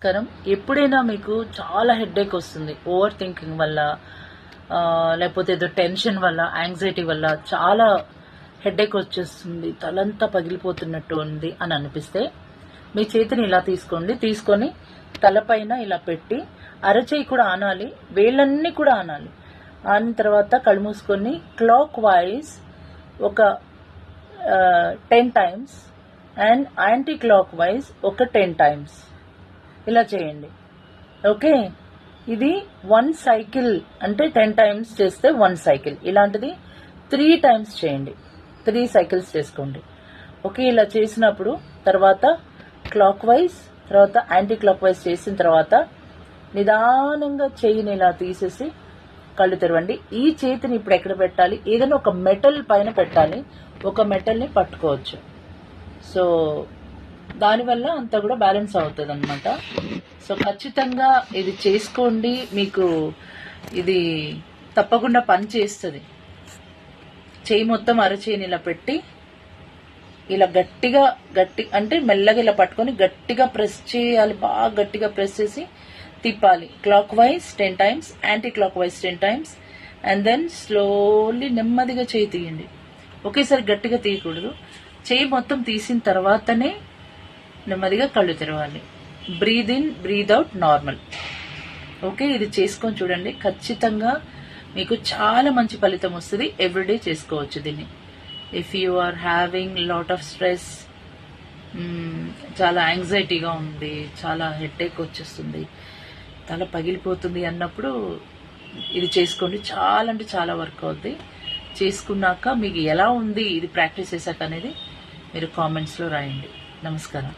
నమస్కారం. ఎప్పుడైనా మీకు చాలా హెడ్ఏక్ వస్తుంది ఓవర్ థింకింగ్ వల్ల, లేకపోతే ఏదో టెన్షన్ వల్ల, యాంగ్జైటీ వల్ల చాలా హెడ్ఏక్ వచ్చేస్తుంది, తలంతా పగిలిపోతున్నట్టు ఉంది అని అనిపిస్తే మీ చేతిని ఇలా తీసుకొని తలపైన ఇలా పెట్టి అరచేయి కూడా ఆనాలి, వేళ్ళన్నీ కూడా ఆనాలి. ఆన తర్వాత కళ్ళు మూసుకొని క్లాక్ వైజ్ ఒక 10 times and anti clock wise ఒక 10 టైమ్స్ ఇలా చేయండి. ఓకే, ఇది 1 సైకిల్ అంటే 10 టైమ్స్ చేస్తే 1 సైకిల్. ఇలాంటిది 3 టైమ్స్ చేయండి, 3 సైకిల్స్ చేసుకోండి. ఓకే, ఇలా చేసినప్పుడు తర్వాత క్లాక్ వైజ్, తర్వాత యాంటీ క్లాక్ వైజ్ చేసిన తర్వాత నిదానంగా చేయిని ఇలా తీసేసి కళ్ళు తెరవండి. ఈ చేతిని ఇప్పుడు ఎక్కడ పెట్టాలి? ఏదైనా ఒక మెటల్ పైన పెట్టాలి. ఒక మెటల్ని పట్టుకోవచ్చు. సో దానివల్ల అంతా కూడా బ్యాలెన్స్ అవుతుంది అనమాట. సో ఖచ్చితంగా ఇది చేసుకోండి, మీకు ఇది తప్పకుండా పని చేస్తుంది. చేయి మొత్తం అరచేయిని ఇలా పెట్టి ఇలా గట్టిగా అంటే మెల్లగా ఇలా పట్టుకొని గట్టిగా ప్రెస్ చేయాలి. బాగా గట్టిగా ప్రెస్ చేసి తిప్పాలి. Clockwise 10 times, anti clockwise 10 times, and then slowly నెమ్మదిగా చేయి తీయండి. ఒకేసారి గట్టిగా తీయకూడదు. చేయి మొత్తం తీసిన తర్వాతనే నెమ్మదిగా కళ్ళు తెరవాలి. Breathe in, breathe out normal. Okay, ఇది చేసుకొని చూడండి. ఖచ్చితంగా మీకు చాలా మంచి ఫలితం వస్తుంది. ఎవ్రీడే చేసుకోవచ్చు దీన్ని. If you are having lot of stress, చాలా యాంగ్జైటీగా ఉంది, చాలా హెడేక్ వచ్చేస్తుంది, తల పగిలిపోతుంది అన్నప్పుడు ఇది చేసుకోండి. చాలా అంటే చాలా వర్క్ అవుద్ది. చేసుకున్నాక మీకు ఎలా ఉంది ఇది ప్రాక్టీస్ చేశాక అనేది మీరు కామెంట్స్లో రాయండి. నమస్కారం.